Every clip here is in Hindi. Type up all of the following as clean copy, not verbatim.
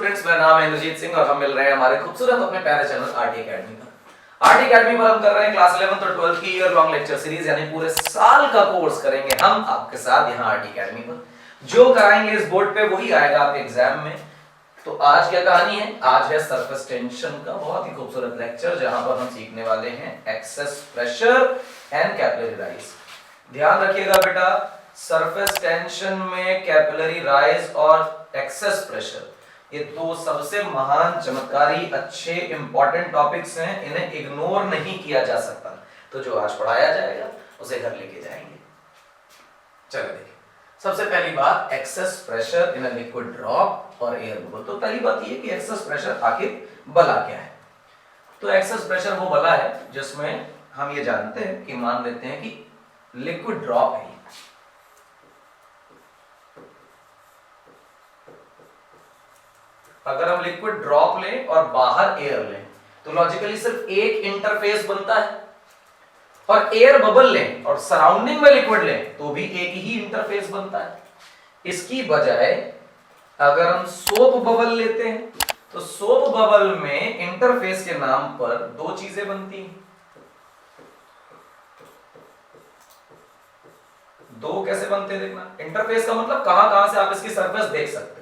स्टूडेंट्स, मेरा नाम है इंद्रजीत सिंह और हम मिल रहे हैं हमारे खूबसूरत अपने प्यारे चैनल आरटी एकेडमी पर। आरटी एकेडमी पर हम कर रहे हैं क्लास 11th और 12th की ईयर लॉन्ग लेक्चर सीरीज, यानी पूरे साल का कोर्स करेंगे हम आपके साथ यहाँ आरटी एकेडमी पर। जो कराएंगे इस बोर्ड पे वही आएगा आपके एग्जाम में। तो आज क्या कहानी है? आज है सरफेस टेंशन का बहुत ही खूबसूरत लेक्चर, जहां पर हम सीखने वाले हैं excess pressure and capillary rise. ध्यान रखिएगा बेटा, सरफेस टेंशन में कैपिलरी राइज और एक्सेस प्रेशर, ये दो सबसे महान, चमत्कारी, अच्छे इंपॉर्टेंट टॉपिक्स हैं, इन्हें इग्नोर नहीं किया जा सकता। तो जो आज पढ़ाया जाएगा उसे घर लेके जाएंगे। चलो देखिए, सबसे पहली बात, excess pressure in a liquid drop और एयर बबल। तो पहली बात ये कि एक्सेस प्रेशर आखिर बला क्या है? तो एक्सेस प्रेशर वो बला है जिसमें हम ये जानते हैं कि मान लेते हैं कि लिक्विड ड्रॉप है। अगर हम लिक्विड ड्रॉप लें और बाहर एयर लें तो लॉजिकली सिर्फ एक इंटरफेस बनता है, और एयर बबल लें और सराउंडिंग में लिक्विड लें तो भी एक ही इंटरफेस बनता है। इसकी बजाय अगर हम सोप बबल लेते हैं तो सोप बबल में इंटरफेस के नाम पर दो चीजें बनती हैं। दो कैसे बनते हैं देखना। इंटरफेस का मतलब कहां कहां से आप इसकी सरफेस देख सकते हो।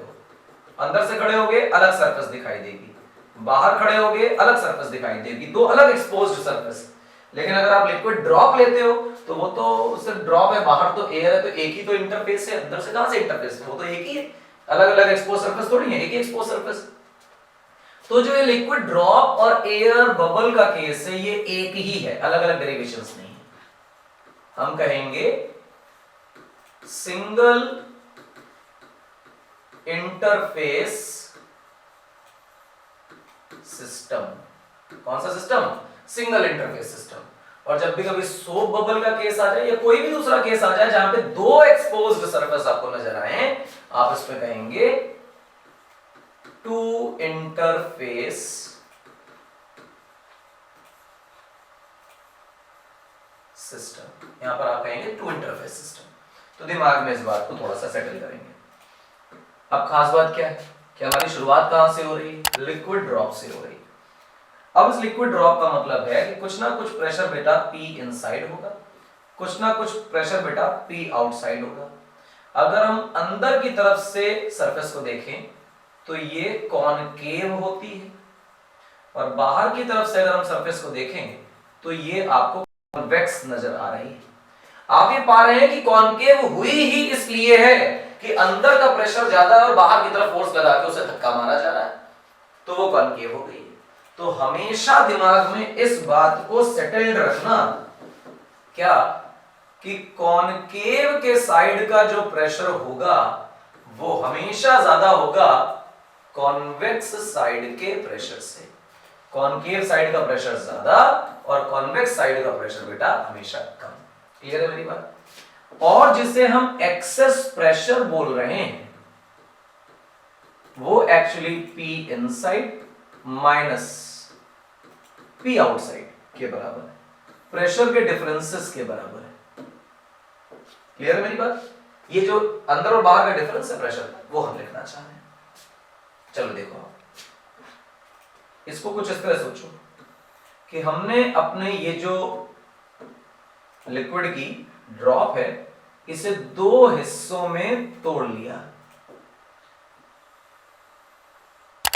अंदर से खड़े होगे अलग सरफेस दिखाई देगी, बाहर खड़े होगे अलग सरफेस दिखाई देगी, दो अलग एक्सपोज्ड सरफेस। लेकिन अगर आप लिक्विड ड्रॉप लेते हो तो वो तो सिर्फ ड्रॉप है, बाहर तो एयर है, तो एक ही तो इंटरफेस है। अंदर से कहां से इंटरफेस है? वो तो एक ही है, अलग अलग एक्सपोज सरफेस थोड़ी है, एक ही एक्सपोज सरफेस। तो जो ये लिक्विड ड्रॉप और एयर बबल का केस है, ये एक ही है, अलग अलग डेरिवेशंस नहीं है। हम कहेंगे सिंगल इंटरफेस सिस्टम। कौन सा सिस्टम? Single interface system. और जब भी कभी सोप बबल का केस आ जाए या कोई भी दूसरा केस आ जाए जहां पे दो एक्सपोज्ड सरफेस आपको नजर आए, आप इस पे कहेंगे टू इंटरफेस सिस्टम। यहां पर आप कहेंगे टू इंटरफेस सिस्टम। तो दिमाग में इस बात को थोड़ा सा सेटल करेंगे। अब खास बात क्या है कि हमारी शुरुआत कहां से हो रही है? लिक्विड ड्रॉप से हो रही है। अब इस लिक्विड ड्रॉप का मतलब है कि कुछ ना कुछ प्रेशर बेटा P इनसाइड होगा, कुछ ना कुछ प्रेशर बेटा P आउटसाइड होगा। अगर हम अंदर की तरफ से सरफेस को देखें तो ये कॉनकेव होती है, और बाहर की तरफ से अगर हम सरफेस को देखेंगे तो ये आपको कॉन्वेक्स नजर आ रही है। आप ये पा रहे हैं कि कॉनकेव हुई ही इसलिए है कि अंदर का प्रेशर ज्यादा है और बाहर की तरफ फोर्स लगा के उसे धक्का मारा जा रहा है, तो वो कॉनकेव हो गई है। तो हमेशा दिमाग में इस बात को सेटल्ड रखना, क्या कि कॉनकेव के साइड का जो प्रेशर होगा वो हमेशा ज्यादा होगा कॉन्वेक्स साइड के प्रेशर से। कॉनकेव साइड का प्रेशर ज्यादा और कॉन्वेक्स साइड का प्रेशर बेटा हमेशा कम। क्लियर है मेरी बात? और जिसे हम एक्सेस प्रेशर बोल रहे हैं वो actually P inside minus P outside के बराबर है, प्रेशर के डिफरेंसेस के बराबर है। क्लियर है मेरी बात? ये जो अंदर और बाहर का डिफरेंस है प्रेशर, वो हम लिखना चाह रहे हैं। चलो देखो, इसको कुछ इस तरह सोचो कि हमने अपने ये जो लिक्विड की ड्रॉप है इसे दो हिस्सों में तोड़ लिया,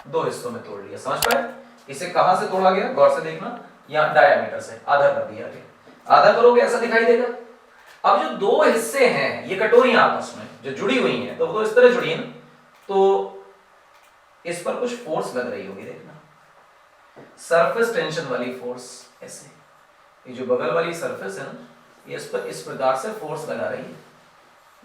दो हिस्सों में तोड़ लिया। समझ पाए? इसे कहां से तोड़ा गया? गौर से देखना, यहां डायमीटर से आधा कर दिया गया। आधा करोगे ऐसा दिखाई देगा। अब जो दो हिस्से हैं, ये कटोरियां आपस में जो जुड़ी हुई हैं, तो वो इस तरह जुड़ी है ना, तो इस पर कुछ फोर्स लग रही होगी। देखना, सरफेस टेंशन वाली फोर्स। ऐसे ये जो बगल वाली सरफेस है ना, ये इस पर इस प्रकार से फोर्स लगा रही है,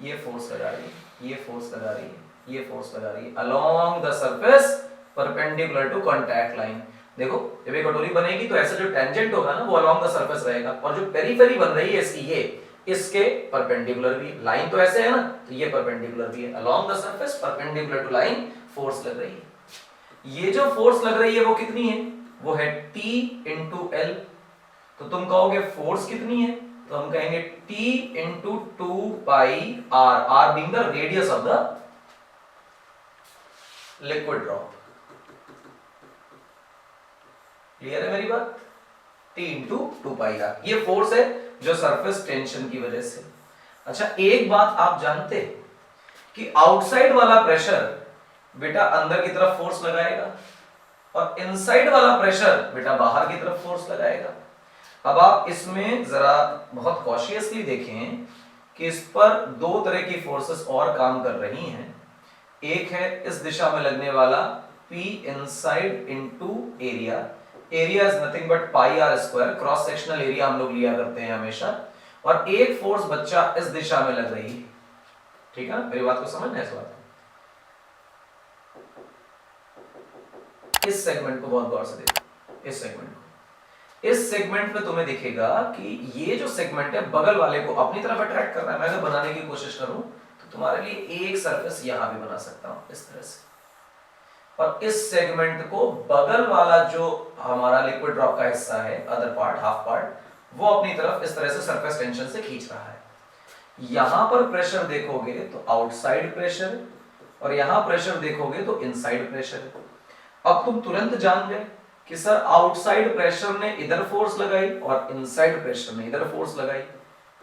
ये फोर्स लगा रही है, ये फोर्स लगा रही है, ये फोर्स लगा रही है along the surface perpendicular to contact line. देखो, जब ये कटोरी बनेगी तो ऐसा जो टेंजेंट होगा ना वो अलोंग द सरफेस रहेगा, और जो पेरिफेरी बन रही है इसकी, ये इसके परपेंडिकुलर भी। लाइन तो ऐसे है ना, तो ये परपेंडिकुलर भी है। Along the surface perpendicular to line force लग रही है। ये जो फोर्स लग रही है वो कितनी है? वो है T इंटू L। तो तुम कहोगे फोर्स कितनी है? तो हम कहेंगे T into 2 pi R, R being the radius of the liquid drop। Clear है मेरी बात? T इंटू 2πr ये फोर्स है जो सरफेस टेंशन की वजह से। अच्छा एक बात आप जानते कि आउटसाइड वाला प्रेशर बेटा अंदर की तरफ फोर्स लगाएगा और इनसाइड वाला प्रेशर बेटा बाहर की तरफ फोर्स लगाएगा। अब आप इसमें जरा बहुत कॉशियसली देखें कि इस पर दो तरह की फोर्सेस और काम कर रही हैं। एक है इस दिशा में लगने वाला P inside into area, area is nothing but pi R square, cross sectional area हम लोग लिया करते हैं हमेशा, और एक फोर्स बच्चा इस दिशा में लग रही है। ठीक है मेरी बात को समझना है इस बात को। इस सेगमेंट को बहुत गौर से देखो, इस सेगमेंट को। इस सेगमेंट में तुम्हें दिखेगा कि ये जो सेगमेंट है बगल वाले को अपनी तरफ अट्रैक्ट कर रहा है। मैं अगर बनाने की कोशिश करूं तो तुम्हारे लिए एक सरफेस यहां भी बना सकता हूं इस तरह से, और इस सेगमेंट को बगल वाला जो हमारा लिक्विड ड्रॉप का हिस्सा है, अदर पार्ट, हाफ पार्ट, वो अपनी तरफ इस तरह से सरफेस टेंशन से खींच रहा है। यहां पर प्रेशर देखोगे तो आउटसाइड प्रेशर, और यहां प्रेशर देखोगे तो इनसाइड प्रेशर। अब तुम तुरंत जान गए कि सर आउटसाइड प्रेशर ने इधर फोर्स लगाई और इनसाइड प्रेशर ने इधर फोर्स लगाई।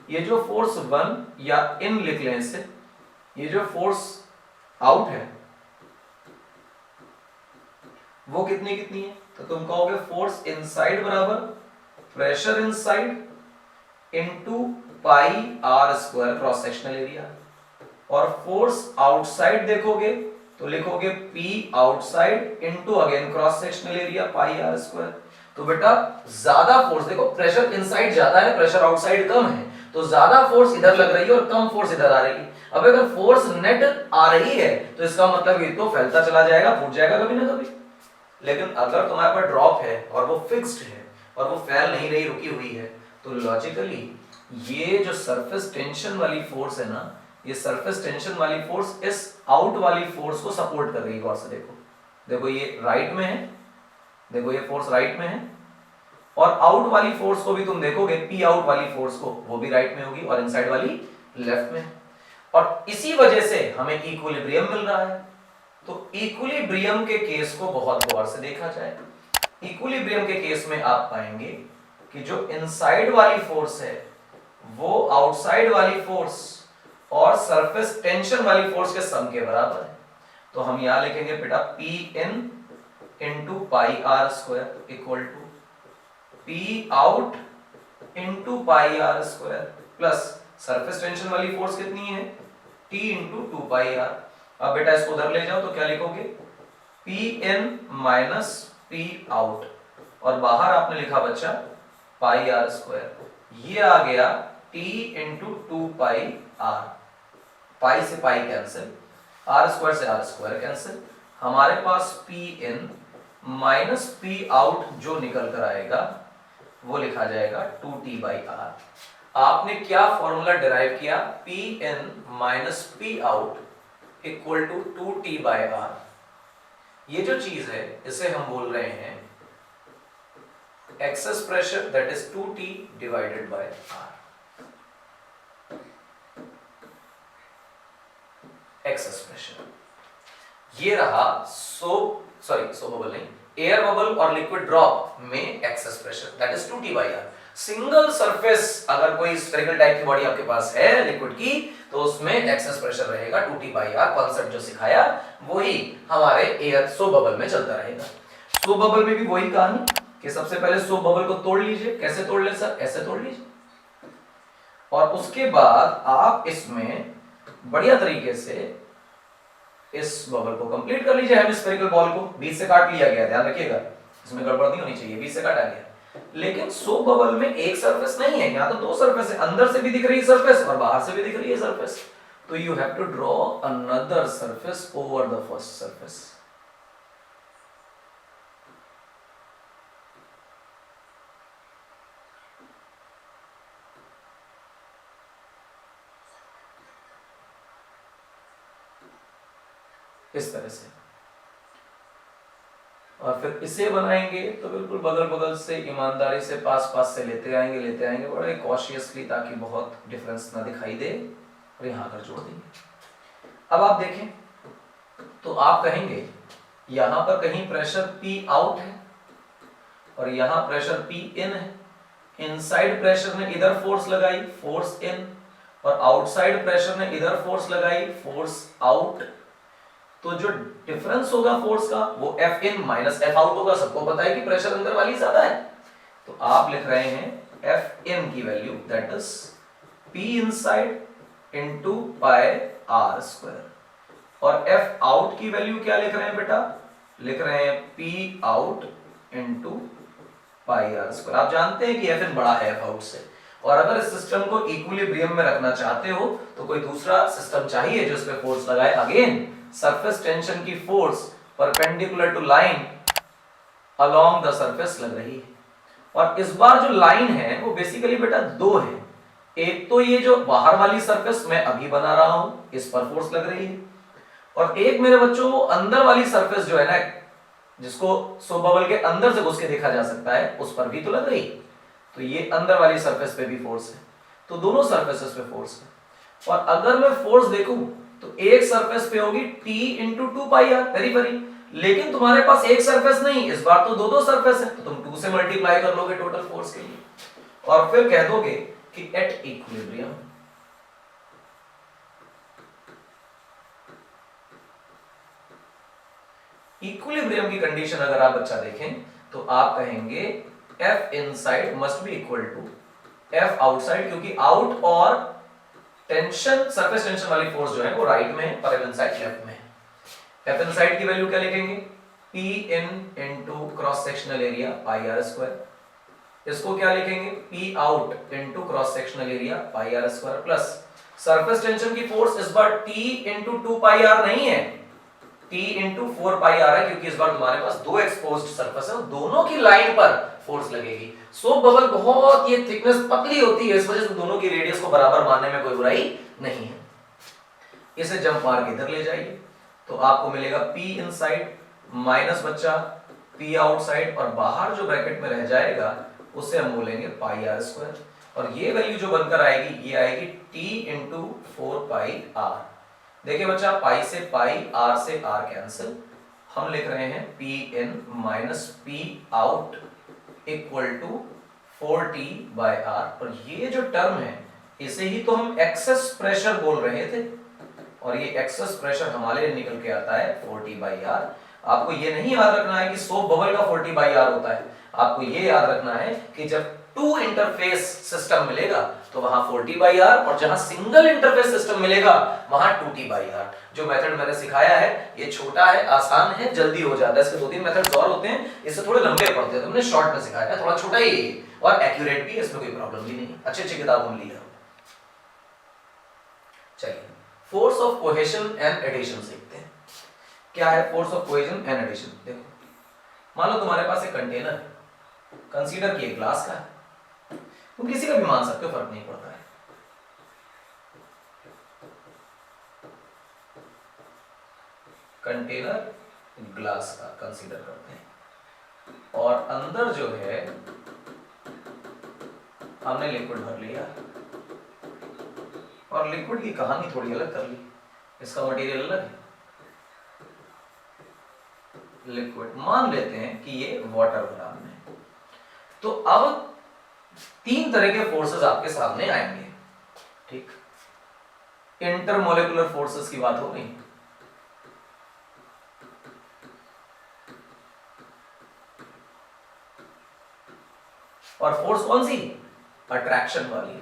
ये जो फोर्स 1 या इन लिख लें इसे, ये जो फोर्स आउट है वो कितनी कितनी है? तो तुम कहोगे फोर्स इनसाइड बराबर pressure inside into pi R square cross sectional area, और फोर्स आउटसाइड देखोगे तो लिखोगे P outside into again cross sectional area pi R square. तो बेटा ज्यादा फोर्स देखो, प्रेशर इनसाइड ज्यादा है, प्रेशर आउटसाइड कम है, तो ज्यादा फोर्स इधर लग रही है और कम फोर्स इधर आ रही है। अब अगर फोर्स नेट आ रही है तो इसका मतलब ये तो फैलता चला जाएगा, फूट जाएगा कभी ना कभी। लेकिन अगर तुम्हारे पास ड्रॉप है और वो फिक्स्ड है और वो फैल नहीं रही, रुकी हुई है, तो लॉजिकली ये जो सरफेस टेंशन वाली फोर्स है ना, ये सरफेस टेंशन वाली फोर्स इस आउट वाली फोर्स को सपोर्ट कर रही है। गौर से देखो, देखो ये राइट में है, देखो ये फोर्स राइट में है, और आउट वाली फोर्स को भी तुम देखोगे, पी आउट वाली फोर्स को, वो भी राइट में होगी और इनसाइड वाली लेफ्ट में। और इसी वजह से हमें इक्विलिब्रियम मिल रहा है। तो इक्विलिब्रियम के केस को बहुत गौर से देखा जाए। इक्विलिब्रियम के केस में आप पाएंगे कि जो इनसाइड वाली फोर्स है वो आउटसाइड वाली फोर्स और सरफेस टेंशन वाली फोर्स के सम के बराबर है। तो हम यहां लिखेंगे बेटा P in into pi R square equal to P out into pi R square plus surface tension वाली फोर्स कितनी है T इंटू 2 पाई आर। अब बेटा इसको उधर ले जाओ तो क्या लिखोगे P in minus P out, और बाहर आपने लिखा बच्चा पाई आर स्क्वायर, ये आ गया T इंटू 2 पाई आर। पाई से पाई कैंसिल, आर स्क्वायर से आर स्क्वायर कैंसिल, हमारे पास P in minus P out जो निकल कर आएगा वो लिखा जाएगा 2T बाई आर। आपने क्या फॉर्मूला डिराइव किया? P in minus P out equal to 2T by R. ये जो चीज है इसे हम बोल रहे हैं excess pressure, that is 2T divided by R। Excess pressure ये रहा सो बबल नहीं, एयर बबल और लिक्विड ड्रॉप में excess pressure that is 2T by R. Single surface अगर कोई स्फेरिकल टाइप की बॉडी आपके पास है लिक्विड की, तो उसमें एक्सेस प्रेशर रहेगा 2T बाई आर। कॉन्सेप्ट जो सिखाया वही हमारे एयर सो बबल में चलता रहेगा। सो बबल में भी वही कहानी कि सबसे पहले सो बबल को तोड़ लीजिए। कैसे तोड़ ले सर? ऐसे तोड़ लीजिए, और उसके बाद आप इसमें बढ़िया तरीके से इस बबल को कंप्लीट कर लीजिए। हेमिस्फेरिकल बॉल को बीच से काट लिया गया, ध्यान रखिएगा इसमें गड़बड़ नहीं होनी चाहिए, बीच से काटा गया। लेकिन सो बबल में एक सरफेस नहीं है, यहाँ तो दो सरफेस है, अंदर से भी दिख रही है सरफेस और बाहर से भी दिख रही है सरफेस। तो you have to draw another surface over the first surface. इस तरह से, और फिर इसे बनाएंगे तो बिल्कुल बगल बगल से ईमानदारी से पास पास से लेते आएंगे बड़े कॉशियसली, ताकि बहुत डिफरेंस ना दिखाई दे, और यहाँ कर जोड़ देंगे। अब आप देखें तो आप कहेंगे यहाँ पर कहीं प्रेशर P आउट है और यहां प्रेशर पी इन है। इनसाइड प्रेशर ने इधर फोर्स लगाई, फोर्स इन, और आउटसाइड प्रेशर ने इधर फोर्स लगाई, फोर्स आउट। तो जो डिफरेंस होगा फोर्स का वो एफ इन माइनस एफ आउट होगा। सबको पता है कि प्रेशर अंदर वाली ज्यादा है, तो आप लिख रहे हैं एफ इन की value that is P inside into pi R square, और एफ आउट की वैल्यू क्या लिख रहे हैं बेटा, लिख रहे हैं P out into pi R square. आप जानते हैं कि एफ इन बड़ा है एफ आउट से, और अगर इस सिस्टम को इक्विलिब्रियम में रखना चाहते हो तो कोई दूसरा सिस्टम चाहिए जो इस पे फोर्स लगाए। अगेन सरफेस टेंशन की force perpendicular to line along the surface लग रही है, और इस बार जो लाइन है वो बेसिकली बेटा दो है। एक तो ये जो बाहर वाली सरफेस मैं अभी बना रहा हूं, इस पर फोर्स लग रही है, और एक मेरे बच्चों वो अंदर वाली सरफेस जो है ना, जिसको सोप बबल के अंदर से घुस के देखा जा सकता है, उस पर भी तो लग रही। तो ये अंदर वाली सरफेस पे भी फोर्स है, तो दोनों सरफेसेस पे फोर्स है। और अगर मैं फोर्स देखूं तो एक सरफेस पे होगी T into two pi R periphery, लेकिन तुम्हारे पास एक सरफेस नहीं, इस बार तो दो दो सरफेस है, तो तुम 2 से मल्टीप्लाई कर लोगे टोटल फोर्स के लिए, और फिर कह दोगे कि एट इक्विलिब्रियम इक्विलिब्रियम की कंडीशन अगर आप बच्चा देखें तो आप कहेंगे F inside must be equal to F outside, क्योंकि आउट और टेंशन सरफेस टेंशन वाली फोर्स जो है वो राइट में है और एफ इनसाइड लेफ्ट में है। एफ इनसाइड की वैल्यू क्या लिखेंगे, P in into cross sectional area pi R square. इसको क्या लिखेंगे, P out into cross sectional area pi R square, plus surface tension की फोर्स इस बार T इंटू 2 पाई आर नहीं है, T इंटू 4 पाई आर है, क्योंकि इस बार तुम्हारे पास दो एक्सपोज्ड सरफेस है, दोनों की लाइन पर फोर्स लगेगी। सोप बबल बहुत ये थिकनेस पतली होती है, इस वजह से दोनों की रेडियस को बराबर मानने में कोई बुराई नहीं है। इसे जंप मार के इधर ले जाइए तो आपको मिलेगा P इनसाइड माइनस बच्चा P आउटसाइड, और बाहर जो ब्रैकेट में रह जाएगा उसे हम बोलेंगे पाई आर स्क्वायर, और ये वैल्यू जो बनकर आएगी ये आएगी T इंटू 4 पाई आर। देखिए बच्चा, पाई से पाई, आर से आर कैंसिल, हम लिख रहे हैं P in minus P out equal to 4t by R, और ये जो टर्म है इसे ही तो हम एक्सेस प्रेशर बोल रहे थे, और ये एक्सेस प्रेशर हमारे लिए निकल के आता है 4t बाई आर। आपको ये नहीं याद रखना है कि सोप बबल का 4t बाई आर होता है, आपको ये याद रखना है कि जब टू इंटरफेस सिस्टम मिलेगा तो वहां 4t बाई आर, और जहां सिंगल इंटरफेस सिस्टम मिलेगा वहां 2t बाई आर। जो मेथड मैंने सिखाया है ये छोटा है, आसान है, जल्दी हो जाता है। इसके 2-3 मेथड्स और होते हैं, इससे थोड़े लंबे पड़ते हैं, तो मैंने शॉर्ट में सिखाया है, थोड़ा छोटा ही है और एक्यूरेट भी है, इसमें कोई प्रॉब्लम भी नहीं। अच्छी अच्छी किताब हम लिया। चलिए force of cohesion and adhesion सीखते हैं। क्या है force of cohesion and adhesion? देखो, मान लो तुम्हारे पास एक कंटेनर है, कंसीडर किए ग्लास का है, तुम किसी का भी मान सकते हो, फर्क नहीं पड़ता है। कंटेनर ग्लास का कंसीडर करते हैं, और अंदर जो है हमने लिक्विड भर लिया, और लिक्विड की कहानी थोड़ी अलग कर ली, इसका मटेरियल अलग है। लिक्विड मान लेते हैं कि ये वाटर भरा हमने, तो अब 3 तरह के फोर्सेस आपके सामने आएंगे, ठीक। इंटरमोलिकुलर फोर्सेस की बात हो गई, और फोर्स कौन सी, अट्रैक्शन वाली।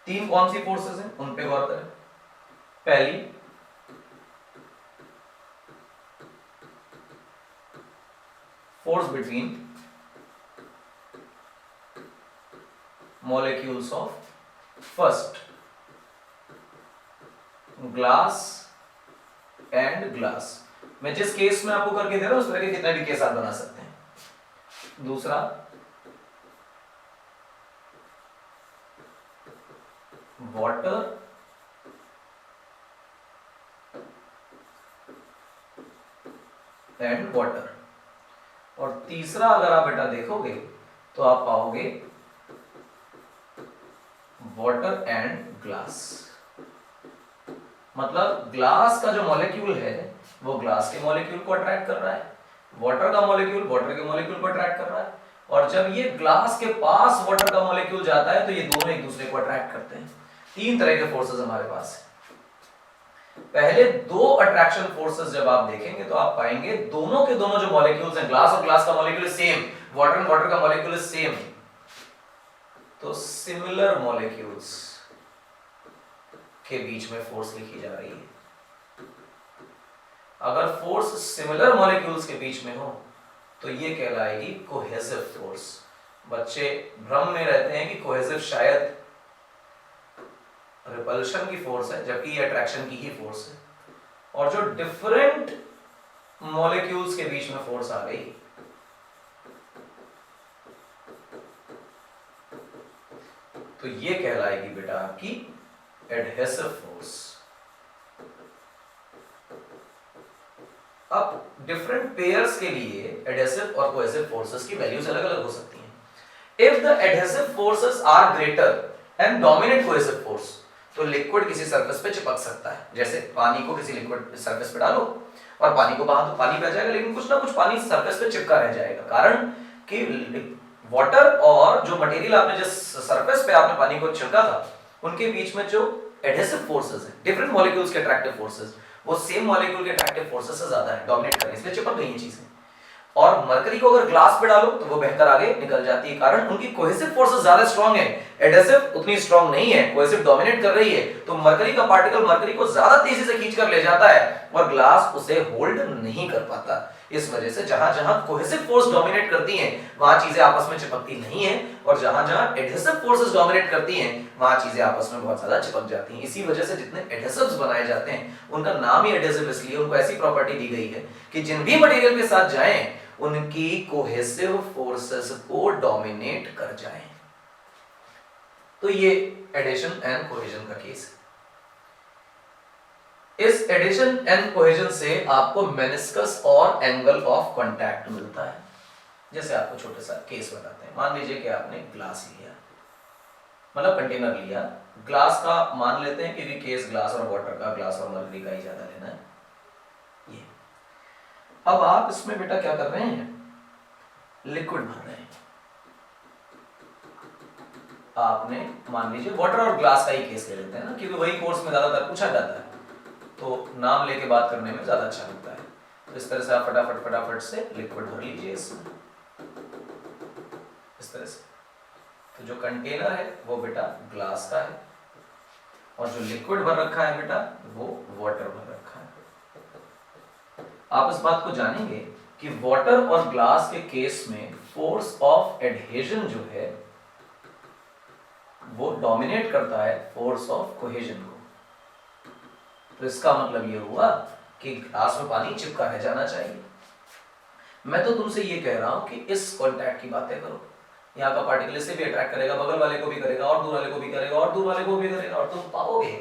3 कौन सी फोर्सेस हैं उन पे गौर करें। पहली force between molecules of first glass and glass. मैं जिस केस में आपको करके दे रहा हूं उस तरह के कितने भी केस आप बना सकते हैं। दूसरा वाटर एंड वाटर, और तीसरा अगर आप बेटा देखोगे तो आप पाओगे वाटर एंड ग्लास। मतलब ग्लास का जो मॉलिक्यूल है वो ग्लास के मॉलिक्यूल को अट्रैक्ट कर रहा है, वाटर का मॉलिक्यूल वाटर के मॉलिक्यूल को अट्रैक्ट कर रहा है, और जब ये ग्लास के पास वाटर का मॉलिक्यूल जाता है तो ये दोनों एक दूसरे को अट्रैक्ट करते हैं। तीन तरह के फोर्सेस हमारे पास है। पहले दो अट्रैक्शन फोर्सेस जब आप देखेंगे तो आप पाएंगे दोनों के दोनों जो मॉलिक्यूल्स हैं, ग्लास और ग्लास का molecule same, water and water का मॉलिक्यूल सेम, तो सिमिलर मॉलिक्यूल्स के बीच में फोर्स लिखी जा रही है। अगर फोर्स सिमिलर मॉलिक्यूल्स के बीच में हो तो ये कहलाएगी कोहेसिव फोर्स। बच्चे भ्रम में रहते हैं कि कोहेसिव शायद रिपल्शन की फोर्स है, जबकि ये अट्रैक्शन की ही फोर्स है। और जो डिफरेंट मॉलिक्यूल्स के बीच में फोर्स आ गई तो ये कहलाएगी बेटा आपकी एडहेसिव फोर्स। अब डिफरेंट पेयर्स के लिए एडहेसिव और कोहेसिव फोर्सेस की वैल्यूज अलग अलग हो सकती हैं। If the adhesive forces are greater and dominate cohesive force, तो लिक्विड किसी सरफेस पे चिपक सकता है। जैसे पानी को किसी लिक्विड सरफेस पे डालो और पानी को बहा तो पानी बह जाएगा, लेकिन कुछ ना कुछ पानी सरफेस पे चिपका रह जाएगा। कारण कि वाटर और जो मटेरियल आपने जिस सरफेस पे आपने पानी को छिड़का था उनके बीच में जो एडहेसिव फोर्सेस है, डिफरेंट मॉलिक्यूल्स के अट्रैक्टिव फोर्सेस, वो सेम मॉलिक्यूल के अट्रैक्टिव फोर्सेस से ज्यादा है, डोमिनेट कर रही है, इसलिए चिपक गई ये चीजें। और मरकरी को अगर ग्लास पे डालो तो वो बहकर आगे निकल जाती है, कारण उनकी कोहेसिव फोर्सेस ज्यादा स्ट्रांग है, एडहेसिव उतनी स्ट्रांग नहीं है, कोहेसिव डोमिनेट कर रही है। तो मरकरी का पार्टिकल मरकरी को ज्यादा तेजी से खींच कर ले जाता है और ग्लास उसे होल्ड नहीं कर पाता। इस वजह से जहां जहां कोहेसिव फोर्स डोमिनेट करती हैं वहां चीजें आपस में चिपकती नहीं है, और जहां जहां एडहेसिव फोर्सेस डोमिनेट करती हैं वहां चीजें आपस में बहुत ज्यादा चिपक जाती हैं। इसी वजह से जितने एडहेसिव्स बनाए जाते हैं उनका नाम ही एडहेसिव इसलिए, उनको ऐसी प्रॉपर्टी दी गई है कि जिन भी मटेरियल के साथ जाएं उनकी कोहेसिव फोर्सेस को डोमिनेट कर जाएं। तो ये एडिशन एंड कोहेजन का केस है। इस एडिशन एंड कोहेजन से आपको मेनिस्कस और एंगल ऑफ कांटेक्ट मिलता है। जैसे आपको छोटे सा केस बताते हैं। मान लीजिए कि आपने ग्लास लिया, मतलब कंटेनर लिया, ग्लास का मान लेते हैं कि केस ग्लास और वाटर का, ग्लास और मरकरी का ही ज्यादा लेना है। ये अब आप इसमें बेटा क्या कर रहे हैं, लिक्विड भर रहे हैं। आपने मान लीजिए वाटर और ग्लास का ही केस ले लेते हैं ना, क्योंकि वही कोर्स में ज्यादातर पूछा जाता है तो नाम लेके बात करने में ज्यादा अच्छा लगता है। तो इस तरह से आप फटाफट से लिक्विड भर लीजिए इसमें, इस तरह से। तो जो कंटेनर है वो बेटा ग्लास का है और जो लिक्विड भर रखा है बेटा वो वाटर भर रखा है। आप इस बात को जानेंगे कि वाटर और ग्लास के केस में फोर्स ऑफ एडहेजन जो है वो डोमिनेट करता है फोर्स ऑफ कोहेजन को। तो इसका मतलब ये हुआ कि ग्लास में पानी चिपका रह जाना चाहिए। मैं तो तुमसे ये कह रहा हूं कि इस कांटेक्ट की बातें करो, यहाँ का पार्टिकल इसे भी अट्रैक्ट करेगा, बगल वाले को भी करेगा और दूर वाले को भी करेगा और दूर वाले को भी करेगा, और तुम पाओगे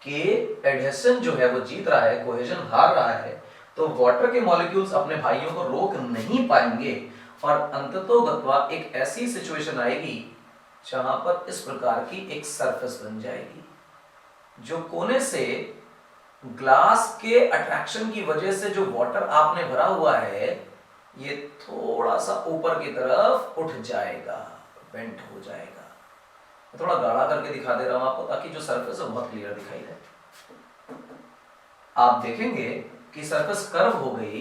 कि एडहेशन जो है वो जीत रहा है, कोहेजन हार रहा है। तो वाटर के मॉलिक्यूल्स अपने भाइयों को रोक नहीं पाएंगे और अंततोगत्वा एक ऐसी सिचुएशन आएगी जहां पर इस प्रकार की एक सरफेस बन जाएगी जो कोने से ग्लास के अट्रैक्शन की वजह से जो वाटर आपने भरा हुआ है ये थोड़ा सा ऊपर की तरफ उठ जाएगा, बेंट हो जाएगा। थोड़ा गाढ़ा करके दिखा दे रहा हूं आपको ताकि जो सरफेस है बहुत क्लियर दिखाई दे। आप देखेंगे कि सरफेस कर्व हो गई,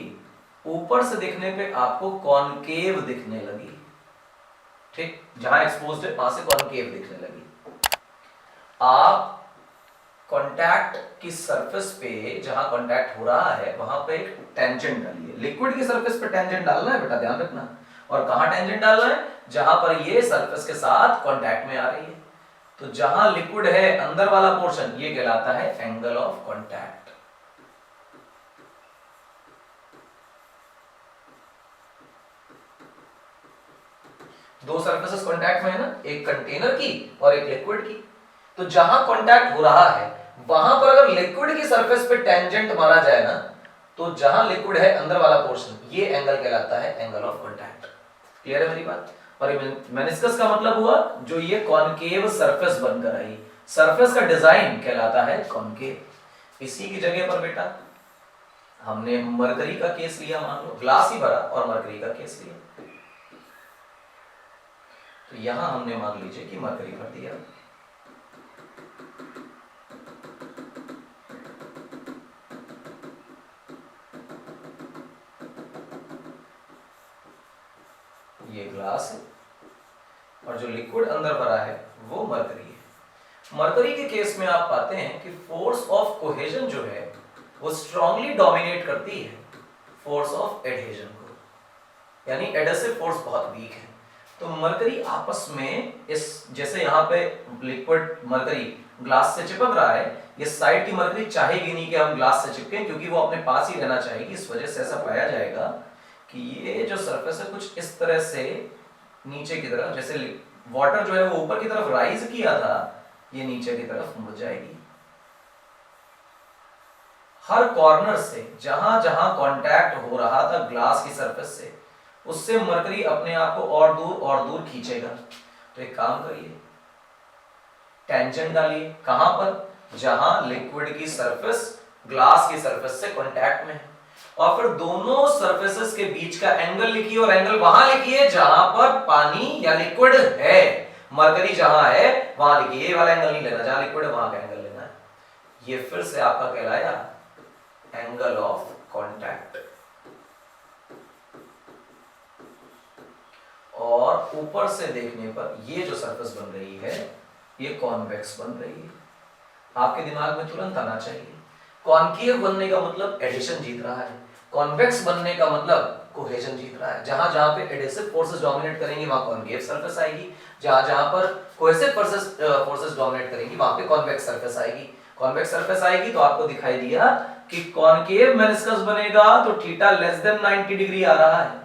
ऊपर से देखने पे आपको कॉनकेव दिखने लगी। ठीक, जहां एक्सपोज्ड है वहां से कॉनकेव दिखने लगी। आप कांटेक्ट की सरफेस पे जहां कांटेक्ट हो रहा है वहां पे एक टेंजेंट डालिए। लिक्विड की सरफेस पे टेंजेंट डालना है बेटा, ध्यान रखना। और कहां टेंजेंट डालना है, जहां पर ये सरफेस के साथ कांटेक्ट में आ रही है। तो जहां लिक्विड है अंदर वाला पोर्शन ये कहलाता है एंगल ऑफ कांटेक्ट। दो सरफेसेस कांटेक्ट में है ना, एक कंटेनर की और एक लिक्विड की। तो जहां कांटेक्ट हो रहा है वहां पर अगर लिक्विड की सरफेस पे टेंजेंट मारा जाए ना, तो जहां लिक्विड है अंदर वाला पोर्शन ये एंगल कहलाता है एंगल ऑफ कांटेक्ट। क्लियर है मेरी बात? और मेनिस्कस का मतलब हुआ जो ये कॉनकेव सरफेस बनकर आई, सरफेस का डिजाइन कहलाता है कॉनकेव। इसी की जगह पर बेटा हमने मरकरी का केस लिया, मान लो ग्लास ही भरा और मरकरी का केस लिया, तो यहां हमने मान लीजिए कि मरकरी भर दिया, ये ग्लास है और जो लिक्विड अंदर भरा है वो मरकरी है। मरकरी के केस में आप पाते हैं कि फोर्स ऑफ कोहेजन जो है वो स्ट्रांगली डोमिनेट करती है फोर्स ऑफ एडहेजन को, यानी एडहेसिव फोर्स बहुत वीक है। तो मरकरी आपस में इस, जैसे यहाँ पे लिक्विड मरकरी ग्लास से चिपक रहा है, ये साइड की मरकरी चाहेगी नहीं कि हम ग्लास से चिपके, क्योंकि वो अपने पास ही रहना चाहेगी। इस वजह से ऐसा पाया जाएगा कि ये जो सरफेस है कुछ इस तरह से नीचे की तरफ, जैसे वाटर जो है वो ऊपर की तरफ राइज किया था, ये नीचे की तरफ मुड़ जाएगी। हर कॉर्नर से जहां जहां कांटेक्ट हो रहा था ग्लास की सरफेस से, उससे मरकरी अपने आप को और दूर खींचेगा। तो एक काम करिए, टेंजेंट डालिए, कहां पर, जहां लिक्विड की सरफेस ग्लास की सरफेस से कांटेक्ट में है, और फिर दोनों सरफेसेस के बीच का एंगल लिखिए, और एंगल वहां लिखिए जहां पर पानी या लिक्विड है। मरकरी जहां है वहां लिखिए, ये वाला एंगल नहीं लेना, जहां लिक्विड है वहां का एंगल लेना है। ये फिर से आपका कहलाया एंगल ऑफ कांटेक्ट। और ऊपर से देखने पर ये जो सरफेस बन रही है ये कॉन्वेक्स बन रही है। आपके दिमाग में तुरंत आना चाहिए, कॉन्केव बनने का मतलब एडिशन जीत रहा है, कॉन्वेक्स बनने का मतलब कोहेजन जीत रहा है। जहां जहां पे एडिसिव फोर्सेस डोमिनेट करेंगे वहां कॉन्केव सरफेस आएगी, जहां जहां पर कोहेसिव फोर्सेस डोमिनेट करेंगी वहां पे कॉन्वेक्स सरफेस आएगी। कॉन्वेक्स सरफेस आएगी तो आपको दिखाई दिया कि कॉन्केव मेनिस्कस बनेगा तो थीटा लेस देन 90 डिग्री आ रहा है,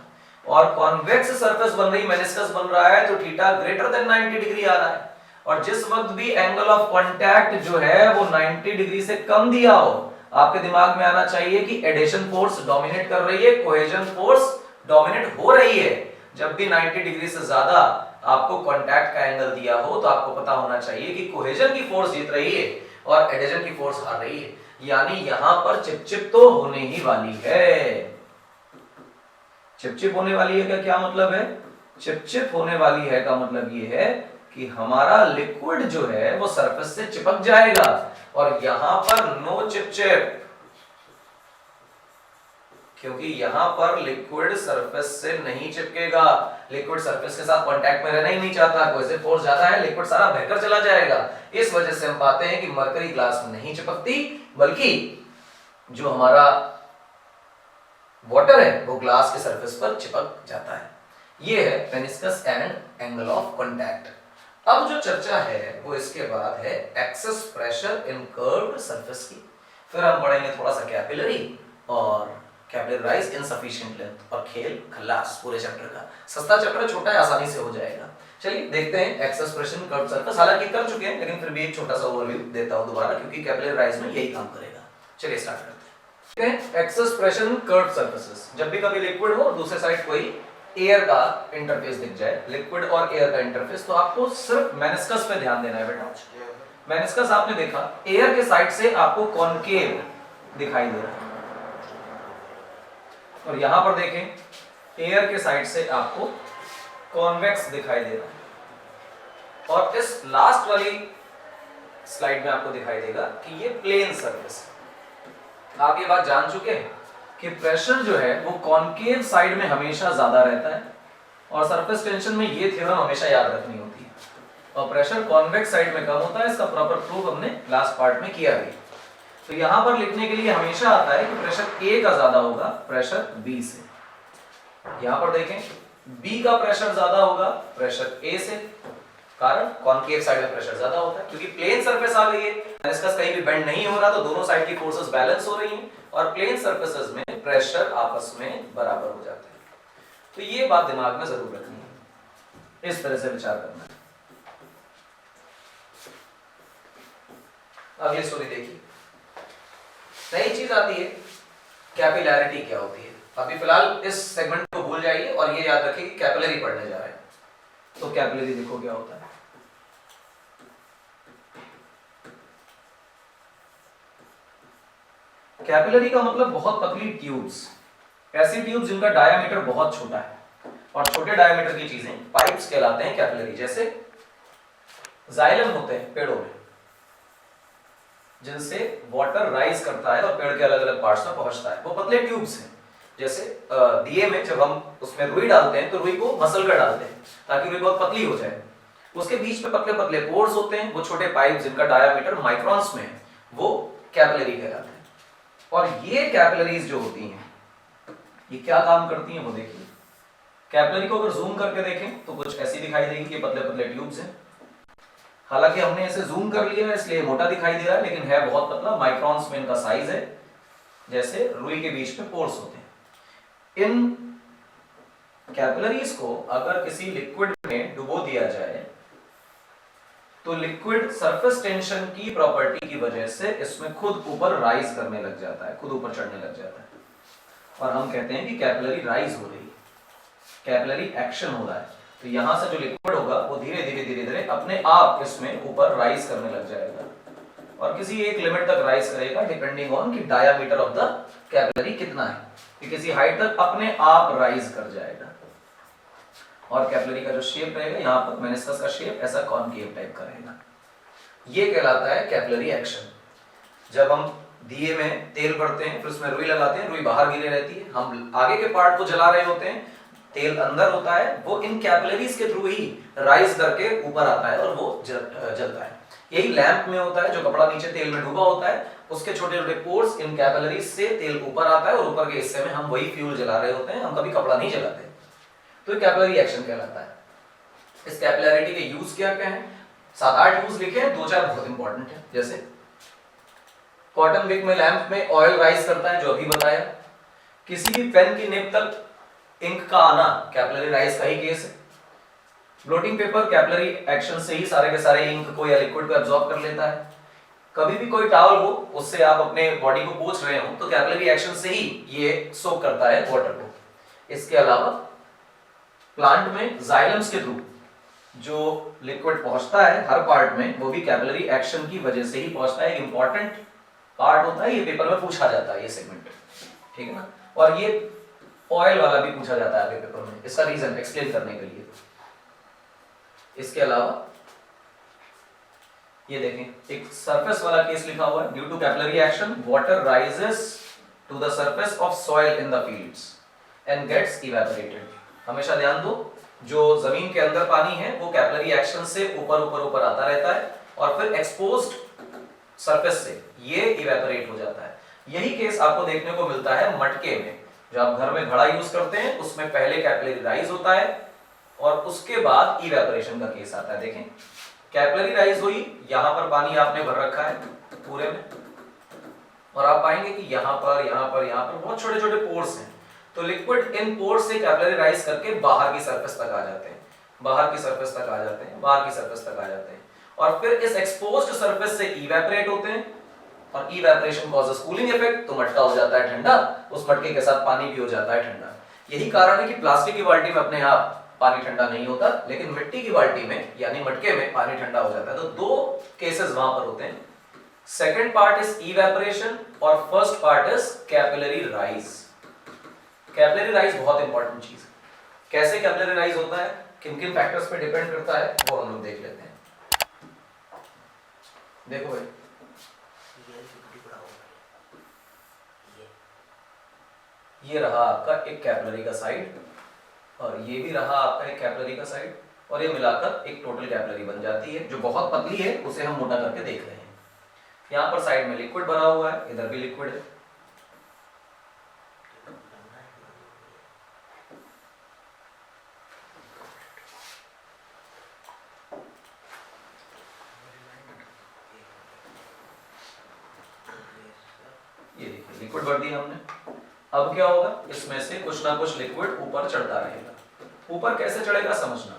और कॉन्वेक्स सरफेस बन रही मेनिस्कस बन रहा है तो थीटा ग्रेटर देन 90 डिग्री आ रहा है। और जिस वक्त भी एंगल ऑफ कांटेक्ट जो है वो 90 डिग्री से कम दिया हो, आपके दिमाग में आना चाहिए कि एडिशन फोर्स डोमिनेट कर रही है, कोहेजन फोर्स डोमिनेट हो रही है। जब भी 90 डिग्री से ज्यादा आपको कांटेक्ट का एंगल दिया हो तो आपको पता होना चाहिए कि कोहेजन की फोर्स जीत रही है और एडिशन की फोर्स हार रही है, यानी यहां पर चिपचिप तो होने ही वाली है। चिपचिप होने वाली है का क्या मतलब है? चिपचिप होने वाली है का मतलब ये है कि हमारा लिक्विड जो है वो सरफेस से चिपक जाएगा, और यहां पर नो चिपचिप, क्योंकि यहां पर लिक्विड सरफेस से नहीं चिपकेगा। लिक्विड सरफेस के साथ कांटेक्ट में रहना ही नहीं चाहता, कोई फोर्स ज्यादा है, लिक्विड सारा बहकर चला जाएगा। इस वजह से हम पाते हैं कि मरकरी ग्लास में नहीं चिपकती, बल्कि जो हमारा वाटर है वो ग्लास के सरफेस पर चिपक जाता है। ये है meniscus and angle of contact. अब जो चर्चा है वो इसके बाद है excess pressure in curved surface की। फिर हम पढ़ेंगे थोड़ा सा कैपिलरी और कैपिलरी राइज इनसफिशिएंट लेंथ, और खेल खल्लास पूरे चैप्टर का। सस्ता चैप्टर, छोटा है, आसानी से हो जाएगा। चलिए देखते हैं excess pressure in curved surface. हालांकि कर चुके हैं लेकिन फिर भी एक छोटा सा ओवरव्यू देता हूं दोबारा, क्योंकि कैपिलरी राइज में यही काम करेगा। चलिए स्टार्ट करते हैं। Excess pressure in curved surfaces, जब भी कभी लिक्विड हो और दूसरे साइड कोई एयर का इंटरफेस दिख जाए, लिक्विड और एयर का इंटरफेस, तो आपको सिर्फ मेनिस्कस पे ध्यान देना है बेटा। मेनिस्कस आपने देखा, एयर के साइड से आपको कॉनकेव दिखाई दे रहा है, और यहां पर देखें एयर के साइड से आपको कॉन्वेक्स दिखाई दे रहा है। और इस लास्ट वाली स्लाइड में आपको दिखाई देगा कि ये प्लेन सरफेस है। आप ये बात जान चुके हैं कि प्रेशर जो है वो कॉनकेव साइड में हमेशा ज्यादा रहता है, और सरफेस टेंशन में ये थ्योरम हमेशा याद रखनी होती है, और प्रेशर कॉन्वेक्स साइड में कम होता है। इसका प्रॉपर प्रूफ हमने लास्ट पार्ट में किया भी। तो यहां पर लिखने के लिए हमेशा आता है कि प्रेशर ए का ज्यादा होगा प्रेशर बी से। यहां पर देखें बी का प्रेशर ज्यादा होगा प्रेशर ए से, कारण कॉनकेव साइड में प्रेशर ज्यादा होता है, क्योंकि प्लेन सरफेस आ गई है, मेनिस्कस कहीं भी बेंड नहीं हो रहा, तो दोनों साइड की फोर्सेस बैलेंस हो रही हैं, और प्लेन सरफेसेस में प्रेशर आपस में बराबर हो जाते हैं। तो ये बात दिमाग में जरूर रखनी है, इस तरह से विचार करना है। अगली स्टोरी देखिए, नई चीज आती है, कैपिलैरिटी क्या होती है। अभी फिलहाल इस सेगमेंट को भूल जाइए और ये याद रखिए कि कैपिलरी पढ़ने जा रहे हैं। तो कैपिलरी देखो क्या होता है। कैपिलरी का मतलब बहुत पतली ट्यूब्स, ऐसी ट्यूब्स जिनका डायामीटर बहुत छोटा है, और छोटे डायमीटर की चीजें पाइप्स कहलाते हैं कैपिलरी। जैसे जाइलम होते हैं पेड़ों में, जिनसे वाटर राइज करता है और पेड़ के अलग अलग पार्ट्स में पहुंचता है, वो पतले ट्यूब्स हैं। जैसे दिए में जब हम उसमें रुई डालते हैं तो रुई को मसल कर डालते हैं ताकि रुई बहुत पतली हो जाए, उसके बीच में पतले पतले पोर्स होते हैं, वो छोटे पाइप जिनका डायामीटर माइक्रॉन्स में है, वो कैपिलरी कहलाते हैं। और ये कैपिलरीज जो होती हैं ये क्या काम करती हैं वो देखिए। कैपिलरी को अगर जूम करके देखें तो कुछ ऐसी दिखाई देगी कि पतले पतले ट्यूब्स हैं। हालांकि हमने इसे जूम कर लिया है इसलिए मोटा दिखाई दे रहा है, लेकिन है बहुत पतला, माइक्रॉन्स में इनका साइज है, जैसे रुई के बीच में पोर्स होते हैं। इन कैपिलरीज को अगर किसी लिक्विड में डुबो दिया जाए तो लिक्विड सरफेस टेंशन की प्रॉपर्टी की वजह से इसमें खुद ऊपर राइज करने लग जाता है, खुद ऊपर चढ़ने लग जाता है, और हम कहते हैं कि कैपिलरी राइज हो रही है, कैपिलरी एक्शन हो रहा है। तो यहां से जो लिक्विड होगा वो धीरे धीरे अपने आप इसमें ऊपर राइज करने लग जाएगा, और किसी एक लिमिट तक राइज करेगा डिपेंडिंग ऑन कि डायामीटर ऑफ द कैपिलरी कितना है, कि किसी हाइट तक अपने आप राइज कर जाएगा। और कैपिलरी का जो शेप रहेगा यहाँ पर मेनिस्कस का शेप ऐसा कॉनकेव टाइप का रहेगा। ये कहलाता है कैपिलरी एक्शन। जब हम दिए में तेल भरते हैं फिर उसमें रुई लगाते हैं, रुई बाहर गिरे रहती है, हम आगे के पार्ट को जला रहे होते हैं, तेल अंदर होता है, वो इन कैपिलरीज के थ्रू ही राइज करके ऊपर आता है और वो जलता है। यही लैंप में होता है, जो कपड़ा नीचे तेल में डूबा होता है, उसके छोटे छोटे पोर्स इन कैपिलरीज से तेल ऊपर आता है और ऊपर के हिस्से में हम वही फ्यूल जला रहे होते हैं, हम कभी कपड़ा नहीं जलाते। तो ये कैपिलरी एक्शन कहलाता है। इस कैपिलरिटी के यूज क्या क्या है? 7-8 यूज लिखे हैं, 2-4 बहुत इंपॉर्टेंट है। जैसे कॉटन विक में लैंप में ऑयल राइज करता है, जो अभी बताया। किसी भी पेन की निब तक इंक का आना कैपिलरी राइज का ही केस है। ब्लोटिंग पेपर कैपिलरी एक्शन से ही सारे के सारे इंक को या लिक्विड को एब्जॉर्ब कर लेता है। कभी भी कोई टॉवल हो उससे आप अपने बॉडी को पोंछ रहे हो तो कैपिलरी एक्शन से ही ये सोक करता है वाटर को। इसके अलावा प्लांट में जाइलम्स के थ्रू जो लिक्विड पहुंचता है हर पार्ट में, वो भी कैपिलरी एक्शन की वजह से ही पहुंचता है। इंपॉर्टेंट पार्ट होता है, ये पेपर में पूछा जाता है ये सेगमेंट, ठीक है ना। और ये ऑयल वाला भी पूछा जाता है आगे पेपर में, इसका रीजन एक्सप्लेन करने के लिए। इसके अलावा ये देखें, एक सरफेस वाला केस लिखा हुआ है, due to capillary action water rises to the surface of soil in the fields and gets evaporated. हमेशा ध्यान दो, जो जमीन के अंदर पानी है वो कैपिलरी एक्शन से ऊपर ऊपर ऊपर आता रहता है और फिर एक्सपोज्ड सरफेस से ये इवेपोरेट हो जाता है। यही केस आपको देखने को मिलता है मटके में, जो आप घर में घड़ा यूज करते हैं उसमें पहले कैपिलरी राइज होता है और उसके बाद इवेपोरेशन का केस आता है। देखें, कैपिलरी राइज हुई, यहां पर पानी आपने भर रखा है पूरे में, और आप पाएंगे कि यहां पर बहुत छोटे छोटे पोर्स हैं, तो लिक्विड इन पोर्स से कैपिलरी राइज करके बाहर की सरफेस तक आ जाते हैं, बाहर की सरफेस तक आ जाते हैं, बाहर की सरफेस तक आ जाते हैं, और फिर इस एक्सपोज्ड सरफेस से इवेपोरेट होते हैं, और इवेपोरेशन कॉजेस कूलिंग इफेक्ट, तो मटका हो जाता है ठंडा, उस मटके के साथ पानी भी हो जाता है ठंडा। यही कारण है कि प्लास्टिक की बाल्टी में अपने आप पानी ठंडा नहीं होता, लेकिन मिट्टी की बाल्टी में यानी मटके में पानी ठंडा हो जाता है। तो दो केसेस वहां पर होते हैं, सेकेंड पार्ट इज इवेपोरेशन और first part is capillary rise. Capillary rise बहुत इंपॉर्टेंट चीज है। कैसे कैपिलरी राइज होता है, किन किन फैक्टर्स पे डिपेंड करता है, वो हम लोग देख लेते हैं। देखो भाई, ये रहा आपका एक कैपिलरी का साइड, और ये भी रहा आपका एक कैपिलरी का साइड, और ये मिलाकर एक टोटल कैपिलरी बन जाती है। जो बहुत पतली है उसे हम मोटा करके देख रहे हैं। यहाँ पर साइड में लिक्विड भरा हुआ है, इधर भी लिक्विड है। ये देखिए, लिक्विड भर दिया हमने। अब क्या होगा, इसमें से कुछ ना कुछ लिक्विड ऊपर चढ़ता रहेगा। ऊपर कैसे चढ़ेगा समझना।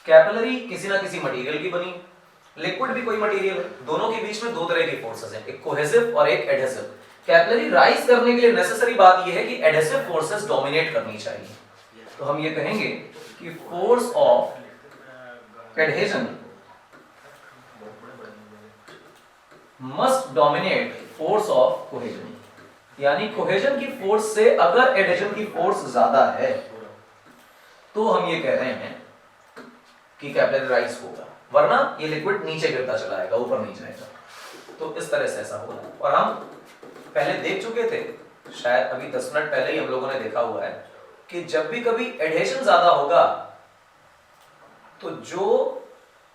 कैपिलरी किसी ना किसी मटेरियल की बनी, लिक्विड भी कोई मटेरियल है, दोनों के बीच में दो तरह की फोर्सेस हैं, एक कोहेसिव और एक एडहेसिव। कैपिलरी राइज करने के लिए नेसेसरी बात यह है कि एडहेसिव फोर्सेस डोमिनेट करनी चाहिए। तो हम ये कहेंगे कि force of adhesion must dominate force of cohesion. यानी कोहेजन की फोर्स से अगर एडहेजन की फोर्स ज्यादा है तो हम ये कह रहे हैं कि कैपिलरी राइज होगा, वरना ये लिक्विड नीचे गिरता चला जाएगा, ऊपर नहीं जाएगा। तो इस तरह से ऐसा होगा। और हम पहले देख चुके थे, शायद अभी 10 मिनट पहले ही हम लोगों ने देखा हुआ है कि जब भी कभी एडहेजन ज्यादा होगा तो जो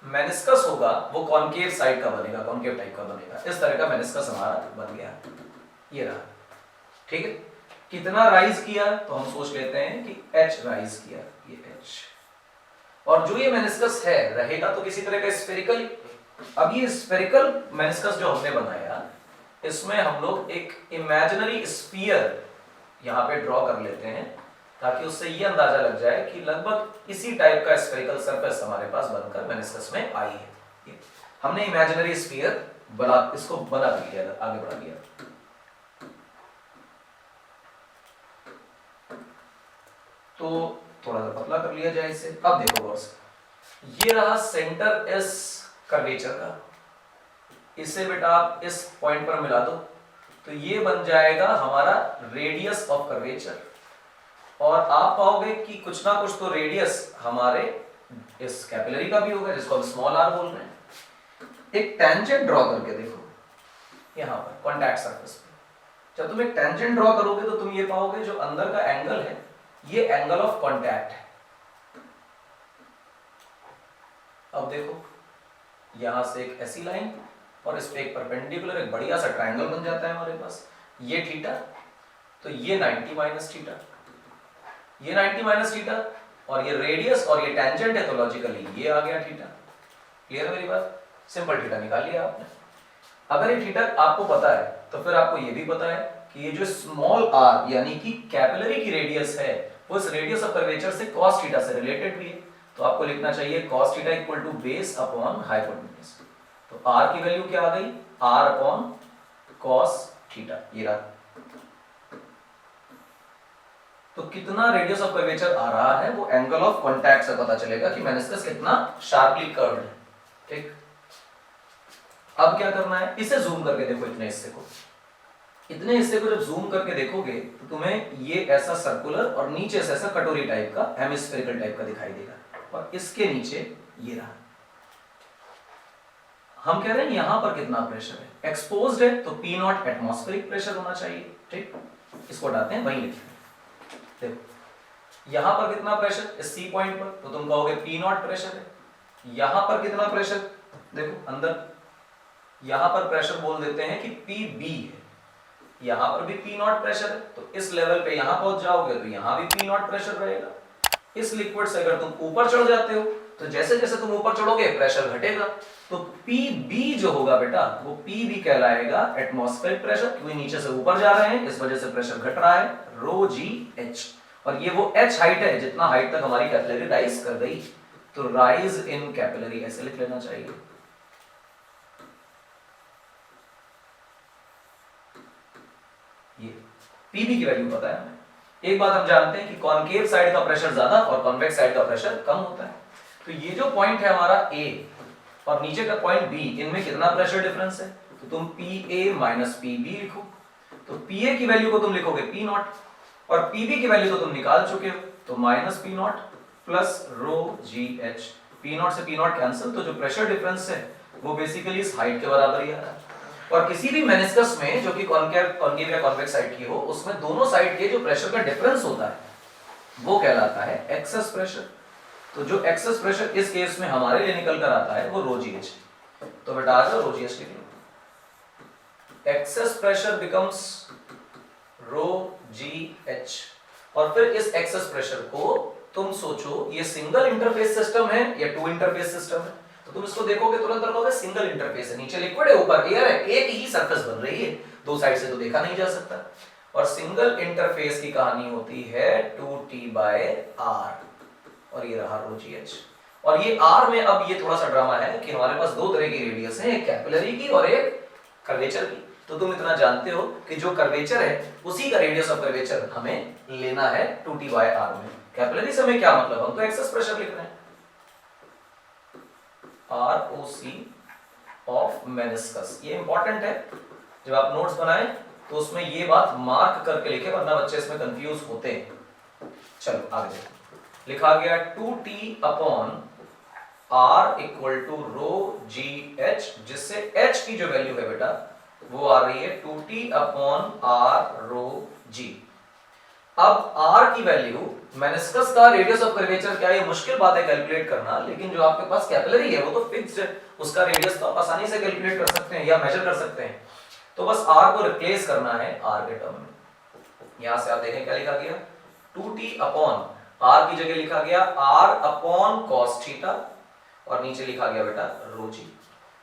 मेनिस्कस होगा वो कॉनकेव साइड का बनेगा, कॉनकेव टाइप का बनेगा। इस तरह का मेनिस्कस हमारा बन गया, ये रहा। ठीक है, कितना राइज किया तो हम सोच लेते हैं कि h राइज किया, ये h। और जो ये मेनिस्कस है रहेगा तो किसी तरह का स्फेरिकल। अब ये स्फेरिकल मेनिस्कस जो हमने बनाया, इसमें हम लोग एक इमेजिनरी स्फीयर यहाँ पे ड्रॉ कर लेते हैं ताकि उससे ये अंदाजा लग जाए कि लगभग इसी टाइप का स्फेरिकल सरफेस हमारे पास बनकर मेनिस्कस में आई है। हमने इमेजिनरी स्फीयर बना, इसको बना लिया, आगे बढ़ा लिया। तो थोड़ा सा पतला कर लिया जाए इसे। अब देखो गौर से, ये रहा सेंटर इस कर्वेचर का, इसे बेटा आप इस पॉइंट पर मिला दो तो ये बन जाएगा हमारा रेडियस ऑफ कर्वेचर। और आप पाओगे कि कुछ ना कुछ तो रेडियस हमारे इस कैपिलरी का भी होगा, जिसको हम स्मॉल आर बोल रहे हैं। एक टेंजेंट ड्रॉ करके देखो यहां पर कॉन्टैक्ट सरफेस पे। जब तुम एक टेंजेंट ड्रॉ करोगे तो तुम ये पाओगे जो अंदर का एंगल है ये एंगल ऑफ कॉन्टैक्ट है। अब देखो यहां से एक ऐसी लाइन और इस पे एक परपेंडिकुलर एक बढ़िया सा ट्रायंगल बन जाता है हमारे पास। ये थीटा, तो ये 90 माइनस थीटा, ये 90 माइनस थीटा, और ये रेडियस और ये टेंजेंट है तो लॉजिकली ये आ गया थीटा। क्लियर है मेरी बात? सिंपल थीटा निकाल लिया आपने। अगर ये थीटा आपको पता है तो फिर आपको ये भी पता है कि ये जो स्मॉल आर यानी कि कैपिलरी की रेडियस है वो इस रेडियस ऑफ कर्वेचर से cos थीटा से रिलेटेड भी है। तो आपको लिखना चाहिए cos theta equal to base upon hypotenuse. तो r की वैल्यू क्या आ गई? r अपॉन cos थीटा, ये रहा। तो कितना रेडियस ऑफ कर्वेचर आ रहा है वो एंगल ऑफ कॉन्टैक्ट से पता चलेगा कि मेनिस्कस कितना शार्पली कर्व्ड है। ठीक, अब क्या करना है, इसे जूम करके देखो। इतने हिस्से को जब जूम करके देखोगे तो तुम्हें ये ऐसा सर्कुलर और नीचे से ऐसा कटोरी टाइप का हेमिस्फेरिकल टाइप का दिखाई देगा, और इसके नीचे ये रहा। हम कह रहे हैं यहां पर कितना प्रेशर है, एक्सपोज्ड है तो P नॉट एटमॉस्फेरिक प्रेशर होना चाहिए। ठीक, इसको हटाते हैं, वहीं लिखते हैं। देखो यहां पर कितना प्रेशर इस C पॉइंट पर, तो तुम कहोगे P नॉट प्रेशर है। यहां पर कितना प्रेशर, देखो अंदर, यहां पर प्रेशर बोल देते हैं कि PB है। यहां पर भी P नॉट प्रेशर है, तो इस लेवल पे यहां पहुंच जाओगे तो यहां भी P नॉट प्रेशर रहेगा। इस लिक्विड से अगर तुम ऊपर चढ़ जाते हो तो जैसे जैसे तुम ऊपर चढ़ोगे प्रेशर घटेगा, तो PB जो होगा बेटा वो PB कहलाएगा एटमॉस्फेरिक प्रेशर, क्योंकि नीचे से ऊपर जा रहे हैं इस वजह से प्रेशर घट रहा है, रो जी एच। और ये वो h हाइट है जितना हाइट तक हमारी कैपिलरी राइज कर गई, तो राइज इन कैपिलरी ऐसे लिख लेना चाहिए। ये PB की वैल्यू पता है हमें। एक बात हम जानते हैं कि कॉनकेव साइड का प्रेशर ज्यादा और कॉन्वेक्स साइड का प्रेशर कम होता है। तो ये जो पॉइंट है हमारा A और नीचे का पॉइंट B, इनमें कितना प्रेशर डिफरेंस है, तो तुम PA माइनस PB लिखो। तो PA की वैल्यू को तुम लिखोगे P नॉट और PB की वैल्यू तो तुम निकाल चुके हो, तो minus P not plus row G H. P not से P नॉट कैंसिल, तो जो प्रेशर डिफरेंस है वो बेसिकली इस हाइट के बराबर ही आ रहा है। और किसी भी मेनिस्कस में जो कि कॉनकेव या कॉन्वेक्स साइड की हो, उसमें दोनों साइड के जो प्रेशर का डिफरेंस होता है वो कहलाता है एक्सेस प्रेशर। तो जो एक्सेस प्रेशर इस केस में हमारे लिए निकल कर आता है वो रो जी एच। तो बेटा आ जाओ रो जी एच लिख लो। एक्सेस प्रेशर बिकम्स रो जी एच। और फिर इस एक्सेस प्रेशर को तुम सोचो ये सिंगल इंटरफेस सिस्टम है या टू इंटरफेस सिस्टम है, तो तुम इसको देखोगे तुरंत कहोगे सिंगल इंटरफेस है, नीचे लिक्विड है ऊपर एयर है, एक ही सरफेस बन रही है, दो साइड से तो देखा नहीं जा सकता। और सिंगल इंटरफेस की कहानी होती है 2T/R, और ये रहा रो जी एच। और ये R में अब ये थोड़ा सा ड्रामा है कि हमारे पास दो तरह की रेडियस है, एक कैपिलरी की और एक कर्वेचर की। तो तुम इतना जानते हो कि जो कर्वेचर है उसी का रेडियस ऑफ कर्वेचर हमें लेना है 2T/R में। कैपिलरी से हमें क्या मतलब, हम तो एक्सेस प्रेशर लिख रहे हैं, ROC ऑफ मेनिस्कस। ये इंपॉर्टेंट है, जब आप नोट्स बनाएं तो उसमें ये बात मार्क करके लिखे, वरना बच्चे इसमें कंफ्यूज होते हैं। चलो आगे देखो, लिखा गया 2t upon r equal to rho G H, जिससे h की जो वैल्यू है बेटा वो आ रही है 2t अपॉन r रो जी। अब r की वैल्यू, मेनिस्कस का रेडियस ऑफ कर्वेचर क्या है, ये मुश्किल बात है कैलकुलेट करना, लेकिन जो आपके पास कैपिलरी है वो तो फिक्स्ड है, उसका रेडियस तो आप आसानी से कैलकुलेट कर सकते हैं या मेजर कर सकते हैं। तो बस r को रिप्लेस करना है r के टर्म में। यहां से आप देखें क्या लिखा गया, 2t अपॉन r की जगह लिखा गया r अपॉन cos थीटा, और नीचे लिखा गया बेटा रो जी।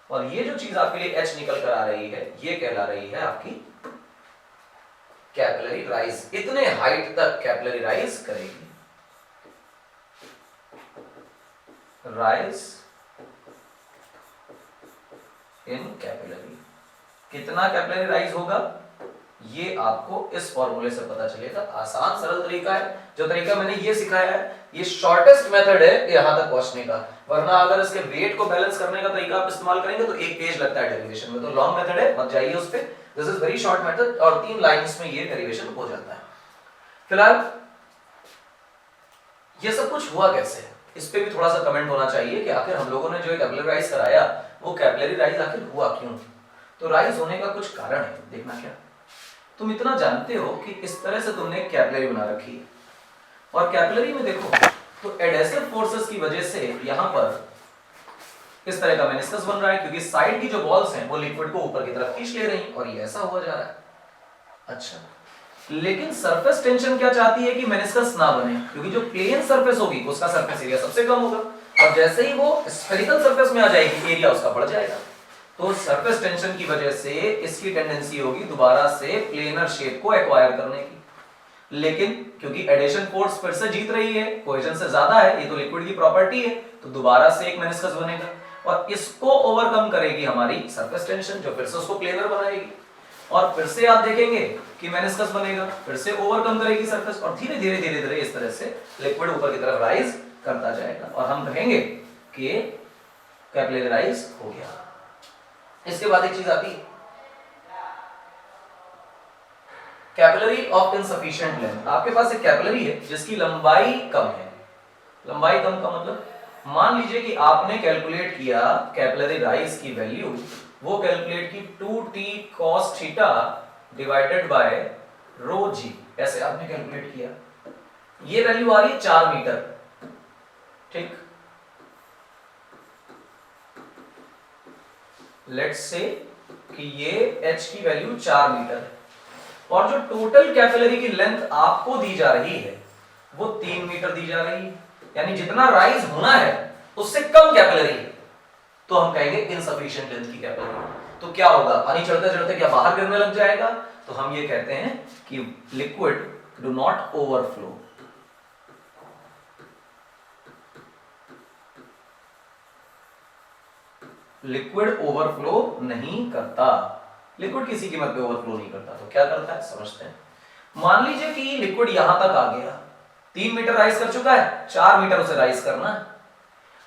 और ये जो चीज आपके लिए h निकल कर आ रही है, ये कहला रही है आपकी कैपिलरी राइज। इतने हाइट तक कैपिलरी राइज करेगी, राइज इन कैपिलरी। कितना कैपिलरी राइज होगा ये आपको इस फॉर्मूले से पता चलेगा। आसान सरल तरीका है, जो तरीका मैंने ये सिखाया है ये शॉर्टेस्ट मेथड है यहां तक पहुंचने का, वरना अगर इसके वेट को बैलेंस करने का तरीका आप इस्तेमाल करेंगे तो एक पेज लगता है डेरिवेशन में, तो लॉन्ग मेथड है, मत जाइए उस पे। This is very short method और 3 लाइंस में ये डेरिवेशन हो जाता है। फिलहाल ये सब कुछ हुआ कैसे, इस पे भी थोड़ा सा कमेंट होना चाहिए कि आखिर हम लोगों ने जो कैपिलरी राइज कराया वो कैपिलरी राइज आखिर हुआ क्यों। तो राइज होने का कुछ कारण है, देखना क्या। तुम इतना जानते हो कि इस तरह से तुमने कैपिलरी बना रखी है, और कैपिलरी में देखो तो एडेसिव फोर्सेस की वजह से यहां पर इस तरह का मेनिस्कस बन रहा है, क्योंकि साइड की जो वॉल्स हैं वो लिक्विड को ऊपर की तरफ खींच ले रही हैं, और ये ऐसा हुआ जा रहा है। अच्छा, लेकिन सरफेस टेंशन क्या चाहती है कि मेनिस्कस ना बने, क्योंकि जो प्लेन सरफेस होगी उसका सरफेस एरिया सबसे कम होगा, और जैसे ही वो स्फेरिकल सरफेस में आ जाएगी एरिया उसका बढ़ जाएगा। तो सरफेस टेंशन की वजह से इसकी टेंडेंसी होगी दोबारा से प्लेनर शेप को एक्वायर करने की, लेकिन क्योंकि एडिशन फोर्स फिर से जीत रही है, कोहेजन से ज्यादा है, ये तो लिक्विड की प्रॉपर्टी है, तो दोबारा से एक मेनिस्कस बनेगा, और इसको ओवरकम करेगी हमारी सरफेस टेंशन, जो फिर से उसको प्लेनर बनाएगी, और फिर से आप देखेंगे कि मेनिस्कस बनेगा, फिर से ओवरकम करेगी सरफेस, और धीरे धीरे धीरे धीरे इस तरह से लिक्विड ऊपर की तरफ राइज करता जाएगा, और हम कहेंगे कि कैपिलरी राइज हो गया। इसके बाद एक चीज आती है कैपिलरी ऑफ इनसफिशिएंट लेंथ। आपके पास एक कैपिलरी है जिसकी लंबाई कम है। लंबाई कम का मतलब, मान लीजिए कि आपने कैलकुलेट किया कैपिलरी राइज की वैल्यू, वो कैलकुलेट की 2t cos theta divided by rho g, ऐसे आपने कैलकुलेट किया। ये वैल्यू आ रही है 4 मीटर, ठीक। लेट्स से कि ये h की वैल्यू 4 मीटर है, और जो टोटल कैपिलरी की लेंथ आपको दी जा रही है वो 3 मीटर दी जा रही है, यानी जितना राइज होना है उससे कम कैपिलरी है, तो हम कहेंगे इनसफिशिएंट लेंथ की कैपिलरी। तो क्या होगा, पानी चढ़ते चढ़ते क्या बाहर गिरने लग जाएगा, तो हम ये कहते हैं कि liquid do not overflow. Liquid overflow नहीं करता, लिक्विड किसी कीमत पे ओवरफ्लो नहीं करता। तो क्या करता है समझते हैं। मान लीजिए कि लिक्विड यहां तक आ गया, 3 मीटर राइज कर चुका है, 4 मीटर उसे राइज करना है।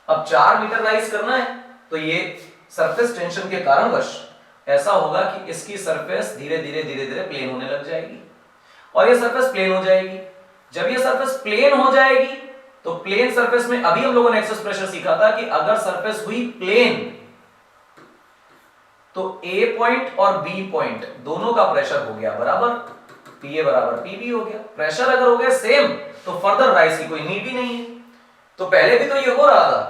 अब 4 मीटर राइज करना है तो ये सरफेस टेंशन के कारणवश ऐसा होगा कि इसकी सरफेस धीरे धीरे धीरे धीरे प्लेन होने लग जाएगी, और ये सरफेस प्लेन हो जाएगी। जब ये सरफेस प्लेन हो जाएगी तो प्लेन सरफेस में अभी हम लोगों ने एक्सेस प्रेशर सीखा था कि अगर सरफेस हुई प्लेन तो A पॉइंट और B पॉइंट दोनों का प्रेशर हो गया बराबर, PA बराबर PB हो गया। प्रेशर अगर हो गया सेम तो फर्दर राइज की कोई नीड ही नहीं है। तो पहले भी तो ये हो रहा था,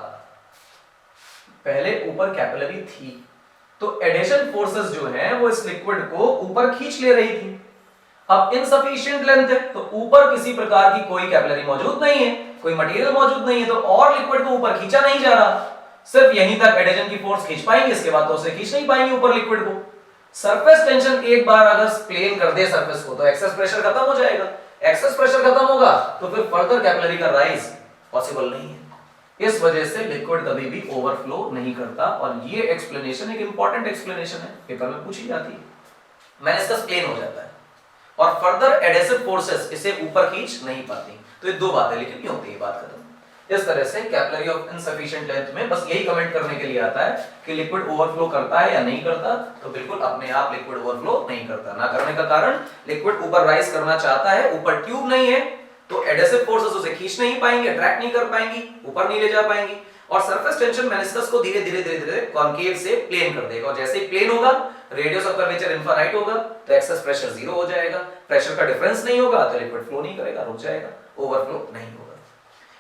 पहले ऊपर कैपिलरी थी तो एडिशन फोर्सेस जो है वो इस लिक्विड को ऊपर खींच ले रही थी। अब इनसफिशिएंट लेंथ है तो ऊपर किसी प्रकार की कोई कैपिलरी मौजूद नहीं है, कोई मटेरियल मौजूद नहीं है, तो और लिक्विड को ऊपर खींचा नहीं जा रहा, सिर्फ यहीं तक एडिशन की फोर्स खींच पाएंगे, इसके बाद तो उसे खींच नहीं पाएंगे ऊपर लिक्विड को। सरफेस टेंशन एक बार अगर प्लेन कर दे सरफेस को तो एक्सेस प्रेशर खत्म हो जाएगा, एक्सेस प्रेशर खत्म होगा तो फिर फर्दर कैपिलरी का राइज पॉसिबल नहीं है। इस वजह से लिक्विड कभी भी ओवरफ्लो नहीं करता, और ये एक्सप्लेनेशन एक इंपॉर्टेंट एक्सप्लेनेशन है, पेपर में पूछी जाती है। मेनिस्कस प्लेन हो जाता है और फर्दर एडेसिव फोर्सेस इसे ऊपर खींच नहीं पाती। तो ये दो बातें, लेकिन क्यों होती है बात खत्म। इस तरह से कैपिलरी ऑफ इनसफिशिएंट लेंथ में बस यही कमेंट करने के लिए आता है कि लिक्विड ओवरफ्लो करता है या नहीं करता, तो बिल्कुल अपने आप लिक्विड ओवरफ्लो नहीं करता। ना करने का कारण लिक्विड ऊपर राइज करना चाहता है, ऊपर ट्यूब नहीं है तो एडेसिव फोर्सेस उसे खींच नहीं पाएंगे, अट्रैक्ट नहीं कर पाएंगी, ऊपर नहीं ले जा पाएंगी, और सरफेस टेंशन मेनिस्कस को धीरे धीरे कॉन्केव से प्लेन कर देगा, और जैसे ही प्लेन होगा रेडियस ऑफ कर्वेचर इनफाइनाइट होगा तो एक्सेस प्रेशर जीरो हो जाएगा, प्रेशर का डिफरेंस नहीं होगा तो लिक्विड फ्लो नहीं करेगा, रुक जाएगा, ओवरफ्लो नहीं होगा।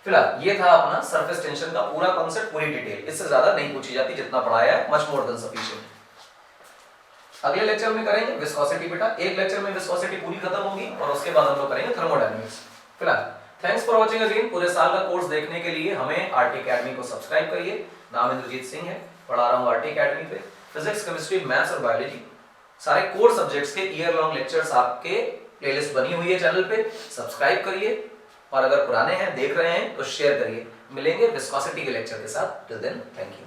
फिलहाल ये था अपना सरफेस टेंशन का पूरा कॉन्सेप्ट, पूरी डिटेल, इससे ज्यादा नहीं पूछी जाती, जितना पढ़ाया है मच मोर देन सफिशिएंट। अगले लेक्चर में करेंगे विस्कोसिटी बेटा, एक लेक्चर में विस्कोसिटी पूरी खत्म होगी और उसके बाद हम लोग करेंगे थर्मोडायनामिक्स। फिलहाल थैंक्स फॉर वाचिंग अगेन। पूरे साल का कोर्स देखने के लिए हमें आरटी एकेडमी को सब्सक्राइब करिए। नाम इंद्रजीत सिंह है, पढ़ा रहा हूँ आरटी एकेडमी पे फिजिक्स, केमिस्ट्री, मैथ्स और बायोलॉजी, सारे कोर सब्जेक्ट्स के ईयर लॉन्ग लेक्चर्स आपके प्लेलिस्ट बनी हुई है चैनल पे, सब्सक्राइब करिए, और अगर पुराने हैं देख रहे हैं तो शेयर करिए। मिलेंगे विस्कोसिटी के लेक्चर के साथ, टिल देन थैंक यू।